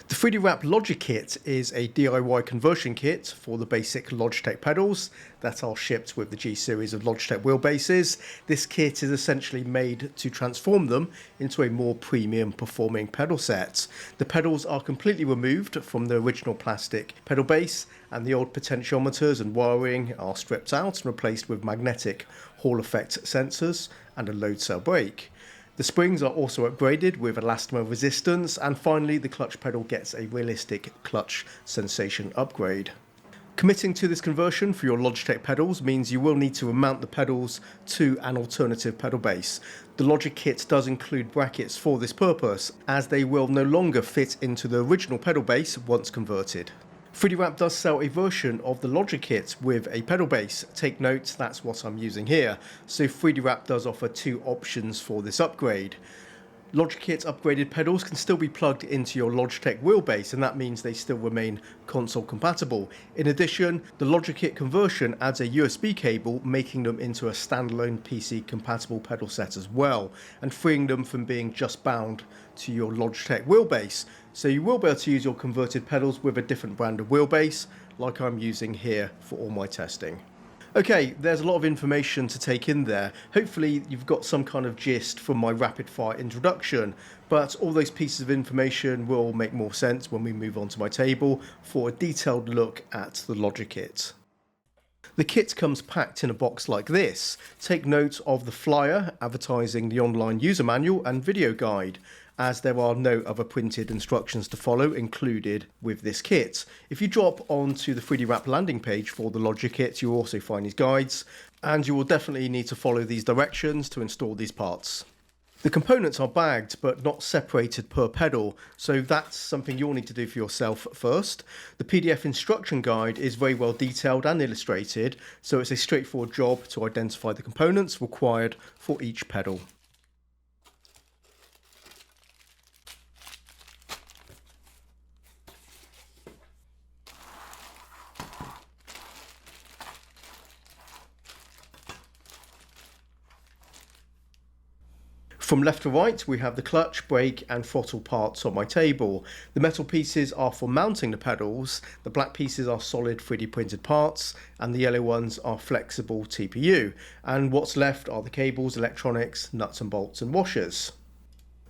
The 3D Wrap LogiKIT is a DIY conversion kit for the basic Logitech pedals that are shipped with the G series of Logitech wheelbases. This kit is essentially made to transform them into a more premium performing pedal set. The pedals are completely removed from the original plastic pedal base, and the old potentiometers and wiring are stripped out and replaced with magnetic Hall effect sensors and a load cell brake. The springs are also upgraded with elastomer resistance, and finally the clutch pedal gets a realistic clutch sensation upgrade. Committing to this conversion for your Logitech pedals means you will need to remount the pedals to an alternative pedal base. The LogiKIT does include brackets for this purpose, as they will no longer fit into the original pedal base once converted. 3D Wrap does sell a version of the LogiKIT with a pedal base. Take note, that's what I'm using here. So 3D Wrap does offer two options for this upgrade. LogiKIT upgraded pedals can still be plugged into your Logitech wheelbase, and that means they still remain console compatible. In addition, the LogiKIT conversion adds a USB cable, making them into a standalone PC compatible pedal set as well, and freeing them from being just bound to your Logitech wheelbase. So you will be able to use your converted pedals with a different brand of wheelbase, like I'm using here for all my testing. Okay, there's a lot of information to take in there. Hopefully you've got some kind of gist from my rapid fire introduction, but all those pieces of information will make more sense when we move on to my table for a detailed look at the LogiKIT. The kit comes packed in a box like this. Take note of the flyer advertising the online user manual and video guide, as there are no other printed instructions to follow included with this kit. If you drop onto the 3D Wrap landing page for the LogiKIT, you'll also find these guides, and you will definitely need to follow these directions to install these parts. The components are bagged but not separated per pedal, so that's something you'll need to do for yourself first. The PDF instruction guide is very well detailed and illustrated, so it's a straightforward job to identify the components required for each pedal. From left to right, we have the clutch, brake and throttle parts on my table. The metal pieces are for mounting the pedals, the black pieces are solid 3D printed parts, and the yellow ones are flexible TPU. And what's left are the cables, electronics, nuts and bolts and washers.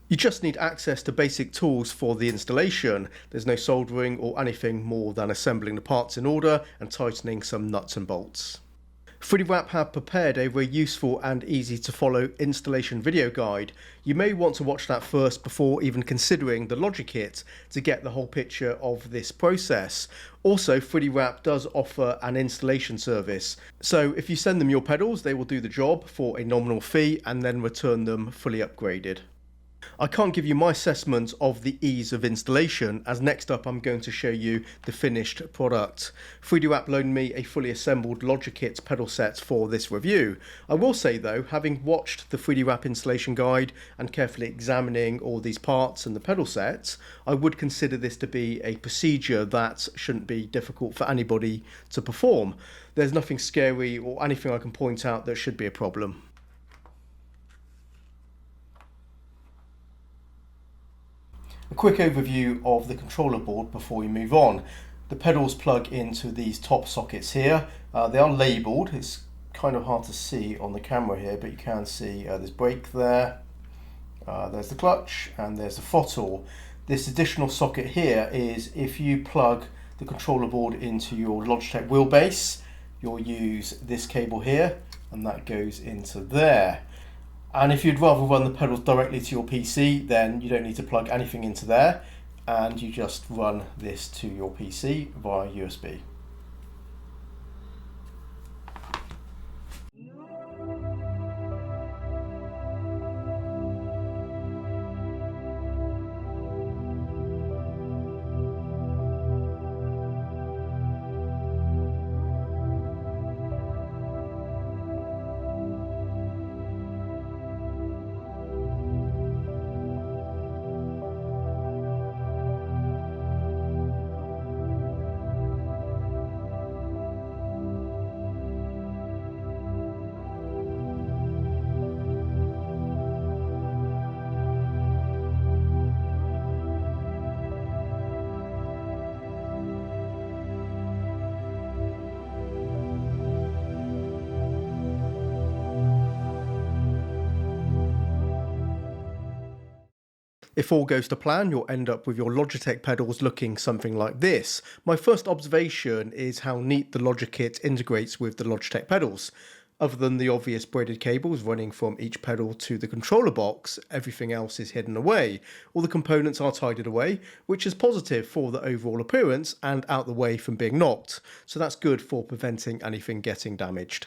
You just need access to basic tools for the installation. There's no soldering or anything more than assembling the parts in order and tightening some nuts and bolts. 3D Wrap have prepared a very useful and easy to follow installation video guide. You may want to watch that first before even considering the LogiKIT to get the whole picture of this process. Also, 3D Wrap does offer an installation service. So if you send them your pedals, they will do the job for a nominal fee and then return them fully upgraded. I can't give you my assessment of the ease of installation, as next up I'm going to show you the finished product. 3D Wrap loaned me a fully assembled LogiKIT pedal set for this review. I will say though, having watched the 3D Wrap installation guide and carefully examining all these parts and the pedal sets, I would consider this to be a procedure that shouldn't be difficult for anybody to perform. There's nothing scary or anything I can point out that should be a problem. A quick overview of the controller board before we move on. The pedals plug into these top sockets here. They are labelled. It's kind of hard to see on the camera here, but you can see there's brake there, there's the clutch, and there's the throttle. This additional socket here is if you plug the controller board into your Logitech wheelbase, you'll use this cable here, and that goes into there. And if you'd rather run the pedals directly to your PC, then you don't need to plug anything into there, and you just run this to your PC via USB. If all goes to plan, you'll end up with your Logitech pedals looking something like this. My first observation is how neat the LogiKIT integrates with the Logitech pedals. Other than the obvious braided cables running from each pedal to the controller box, everything else is hidden away. All the components are tidied away, which is positive for the overall appearance and out the way from being knocked, so that's good for preventing anything getting damaged.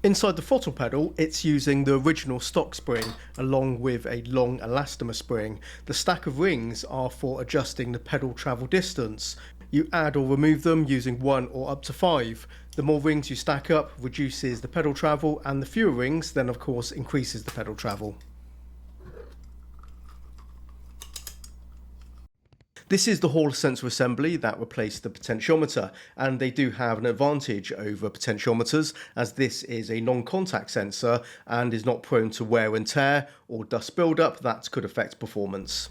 Inside the throttle pedal, it's using the original stock spring along with a long elastomer spring. The stack of rings are for adjusting the pedal travel distance. You add or remove them using 1 or up to 5. The more rings you stack up reduces the pedal travel, and the fewer rings then of course increases the pedal travel. This is the Hall sensor assembly that replaced the potentiometer, and they do have an advantage over potentiometers as this is a non-contact sensor and is not prone to wear and tear or dust buildup that could affect performance.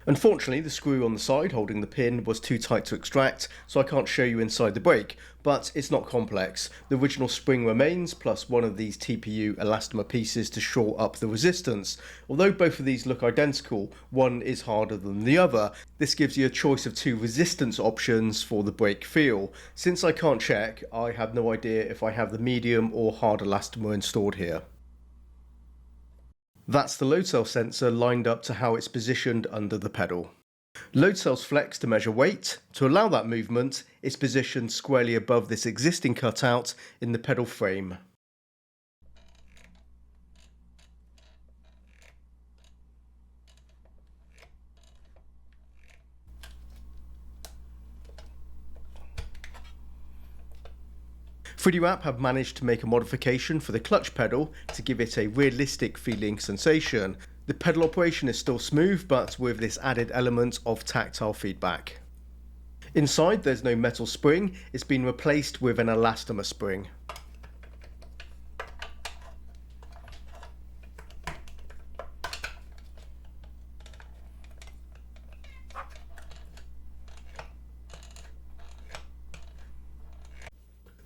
Unfortunately, the screw on the side holding the pin was too tight to extract, so I can't show you inside the brake, but it's not complex. The original spring remains, plus one of these TPU elastomer pieces to shore up the resistance. Although both of these look identical, one is harder than the other. This gives you a choice of 2 resistance options for the brake feel. Since I can't check, I have no idea if I have the medium or hard elastomer installed here. That's the load cell sensor lined up to how it's positioned under the pedal. Load cells flex to measure weight. To allow that movement, it's positioned squarely above this existing cutout in the pedal frame. Wrap have managed to make a modification for the clutch pedal to give it a realistic feeling sensation. The pedal operation is still smooth, but with this added element of tactile feedback. Inside there's no metal spring, it's been replaced with an elastomer spring.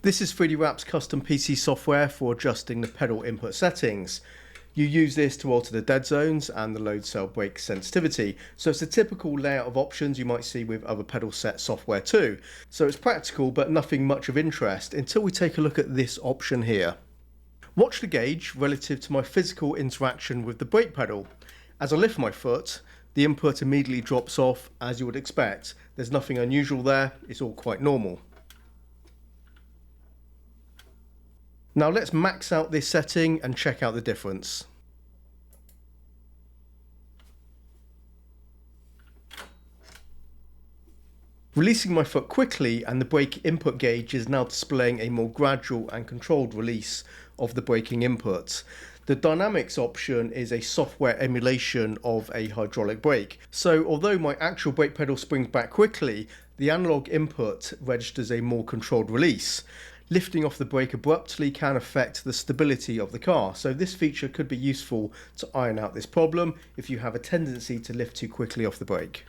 This is Wrap's custom PC software for adjusting the pedal input settings. You use this to alter the dead zones and the load cell brake sensitivity, so it's a typical layout of options you might see with other pedal set software too. So it's practical but nothing much of interest until we take a look at this option here. Watch the gauge relative to my physical interaction with the brake pedal. As I lift my foot, the input immediately drops off as you would expect. There's nothing unusual there, it's all quite normal. Now let's max out this setting and check out the difference. Releasing my foot quickly and the brake input gauge is now displaying a more gradual and controlled release of the braking input. The dynamics option is a software emulation of a hydraulic brake. So although my actual brake pedal springs back quickly, the analog input registers a more controlled release. Lifting off the brake abruptly can affect the stability of the car, so this feature could be useful to iron out this problem if you have a tendency to lift too quickly off the brake.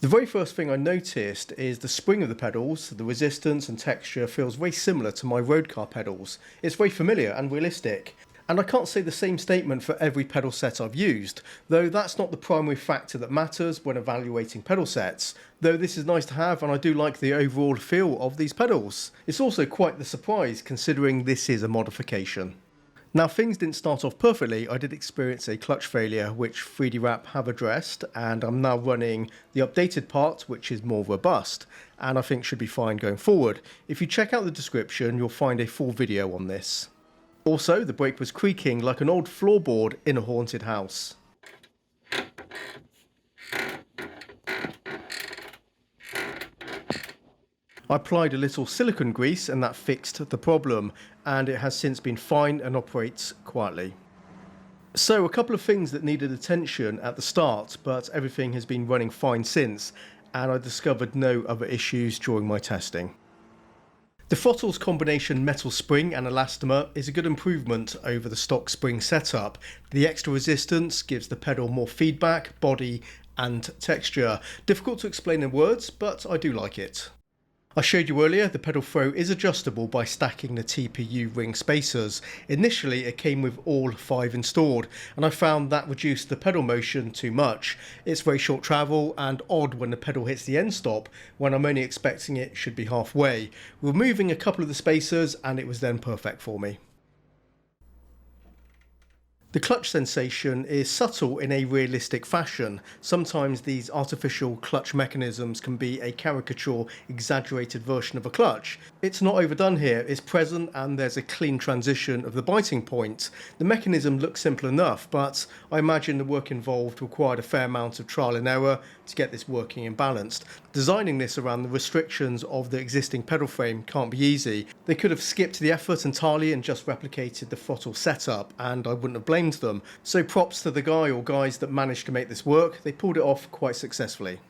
The very first thing I noticed is the spring of the pedals. The resistance and texture feels very similar to my road car pedals. It's very familiar and realistic. And I can't say the same statement for every pedal set I've used, though that's not the primary factor that matters when evaluating pedal sets, though this is nice to have and I do like the overall feel of these pedals. It's also quite the surprise considering this is a modification. Now things didn't start off perfectly. I did experience a clutch failure which 3D Wrap have addressed, and I'm now running the updated part which is more robust and I think should be fine going forward. If you check out the description you'll find a full video on this. Also, the brake was creaking like an old floorboard in a haunted house. I applied a little silicone grease and that fixed the problem, and it has since been fine and operates quietly. So a couple of things that needed attention at the start, but everything has been running fine since, and I discovered no other issues during my testing. The throttle's combination metal spring and elastomer is a good improvement over the stock spring setup. The extra resistance gives the pedal more feedback, body and texture. Difficult to explain in words, but I do like it. I showed you earlier the pedal throw is adjustable by stacking the TPU ring spacers. Initially it came with all 5 installed and I found that reduced the pedal motion too much. It's very short travel and odd when the pedal hits the end stop when I'm only expecting it should be halfway. Removing a couple of the spacers and it was then perfect for me. The clutch sensation is subtle in a realistic fashion. Sometimes these artificial clutch mechanisms can be a caricature, exaggerated version of a clutch. It's not overdone here, it's present and there's a clean transition of the biting point. The mechanism looks simple enough, but I imagine the work involved required a fair amount of trial and error to get this working and balanced. Designing this around the restrictions of the existing pedal frame can't be easy. They could have skipped the effort entirely and just replicated the throttle setup, and I wouldn't have blamed them. So props to the guy or guys that managed to make this work. They pulled it off quite successfully.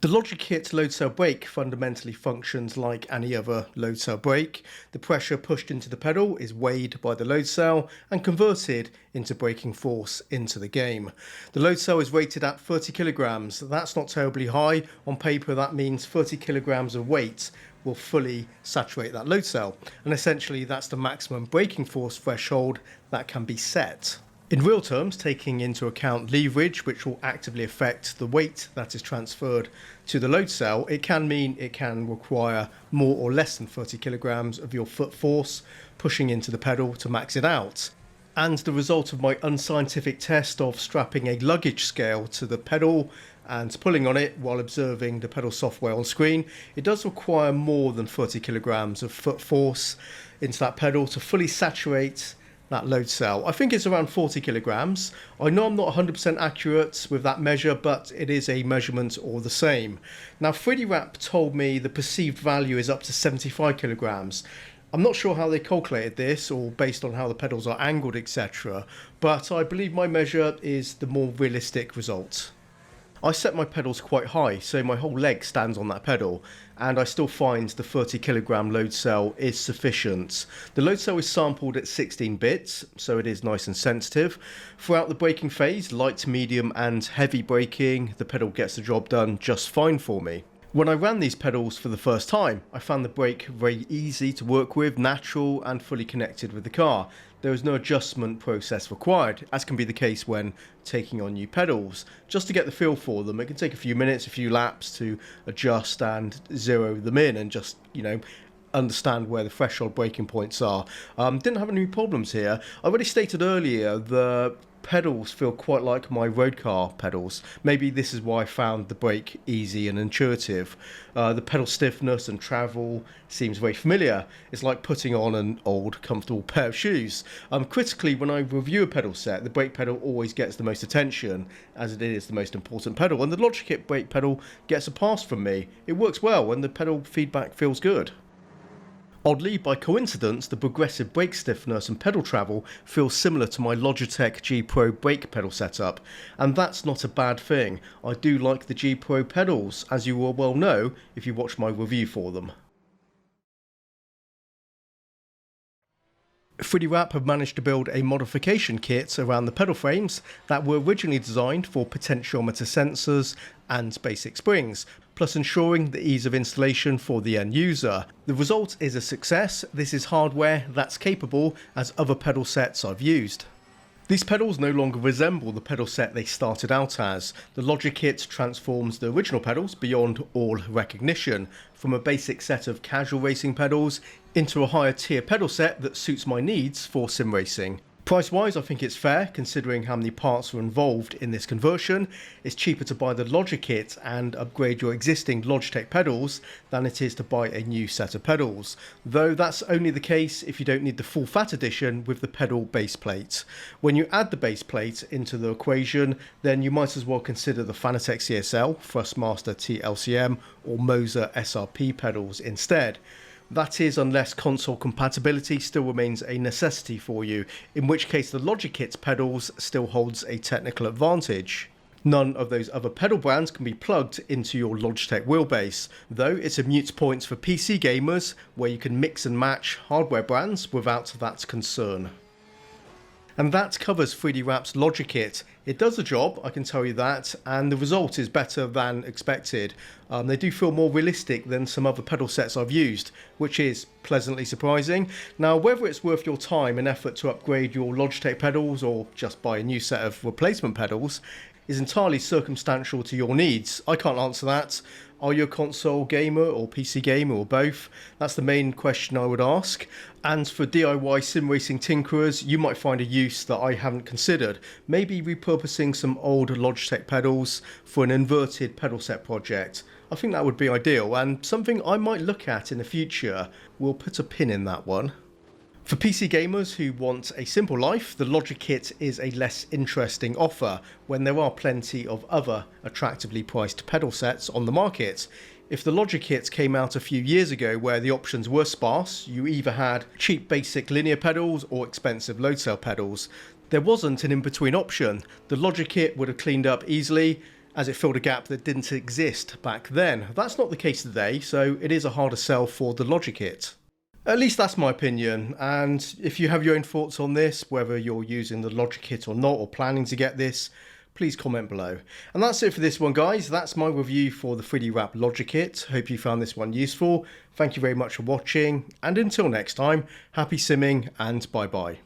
The LogiKIT load cell brake fundamentally functions like any other load cell brake. The pressure pushed into the pedal is weighed by the load cell and converted into braking force into the game. The load cell is rated at 30 kilograms. That's not terribly high. On paper that means 30 kilograms of weight will fully saturate that load cell, and essentially that's the maximum braking force threshold that can be set. In real terms, taking into account leverage, which will actively affect the weight that is transferred to the load cell, it can mean it can require more or less than 30 kilograms of your foot force pushing into the pedal to max it out. And the result of my unscientific test of strapping a luggage scale to the pedal and pulling on it while observing the pedal software on screen, it does require more than 30 kilograms of foot force into that pedal to fully saturate that load cell. I think it's around 40 kilograms. I know I'm not 100% accurate with that measure, but it is a measurement all the same. Now 3D Wrap told me the perceived value is up to 75 kilograms. I'm not sure how they calculated this or based on how the pedals are angled, etc., but I believe my measure is the more realistic result. I set my pedals quite high, so my whole leg stands on that pedal, and I still find the 30 kilogram load cell is sufficient. The load cell is sampled at 16 bits, so it is nice and sensitive. Throughout the braking phase, light, medium and heavy braking, the pedal gets the job done just fine for me. When I ran these pedals for the first time, I found the brake very easy to work with, natural and fully connected with the car. There is no adjustment process required, as can be the case when taking on new pedals. Just to get the feel for them, it can take a few minutes, a few laps to adjust and zero them in and just, understand where the threshold braking points are. Didn't have any problems here. I already stated earlier the pedals feel quite like my road car pedals. Maybe this is why I found the brake easy and intuitive. The pedal stiffness and travel seems very familiar. It's like putting on an old comfortable pair of shoes. Critically, when I review a pedal set, the brake pedal always gets the most attention as it is the most important pedal, and the LogiKIT brake pedal gets a pass from me. It works well and the pedal feedback feels good. Oddly, by coincidence, the progressive brake stiffness and pedal travel feels similar to my Logitech G Pro brake pedal setup, and that's not a bad thing. I do like the G Pro pedals, as you will well know if you watch my review for them. 3D Wrap have managed to build a modification kit around the pedal frames that were originally designed for potentiometer sensors and basic springs, plus ensuring the ease of installation for the end user. The result is a success. This is hardware that's capable as other pedal sets I've used. These pedals no longer resemble the pedal set they started out as. The LogiKIT transforms the original pedals beyond all recognition, from a basic set of casual racing pedals into a higher tier pedal set that suits my needs for sim racing. Price wise, I think it's fair considering how many parts are involved in this conversion. It's cheaper to buy the LogiKIT and upgrade your existing Logitech pedals than it is to buy a new set of pedals, though that's only the case if you don't need the full fat edition with the pedal base plate. When you add the base plate into the equation, then you might as well consider the Fanatec CSL, Thrustmaster TLCM or Moser SRP pedals instead. That is, unless console compatibility still remains a necessity for you, in which case the LogiKIT pedals still holds a technical advantage. None of those other pedal brands can be plugged into your Logitech wheelbase, though it's a mute point for PC gamers where you can mix and match hardware brands without that concern. And that covers 3D-Wrap's LogiKIT. It does the job, I can tell you that, and the result is better than expected. They do feel more realistic than some other pedal sets I've used, which is pleasantly surprising. Now, whether it's worth your time and effort to upgrade your Logitech pedals or just buy a new set of replacement pedals is entirely circumstantial to your needs. I can't answer that. Are you a console gamer or PC gamer or both? That's the main question I would ask. And for DIY sim racing tinkerers, you might find a use that I haven't considered. Maybe repurposing some old Logitech pedals for an inverted pedal set project. I think that would be ideal and something I might look at in the future. We'll put a pin in that one. For PC gamers who want a simple life, the LogiKIT is a less interesting offer when there are plenty of other attractively priced pedal sets on the market. If the LogiKIT came out a few years ago where the options were sparse, you either had cheap basic linear pedals or expensive load cell pedals. There wasn't an in-between option. The LogiKIT would have cleaned up easily as it filled a gap that didn't exist back then. That's not the case today, so it is a harder sell for the LogiKIT. At least that's my opinion, and if you have your own thoughts on this, whether you're using the LogiKIT or not, or planning to get this, please comment below. And that's it for this one, guys. That's my review for the 3D-Wrap LogiKIT. Hope you found this one useful. Thank you very much for watching, and until next time, happy simming and bye-bye.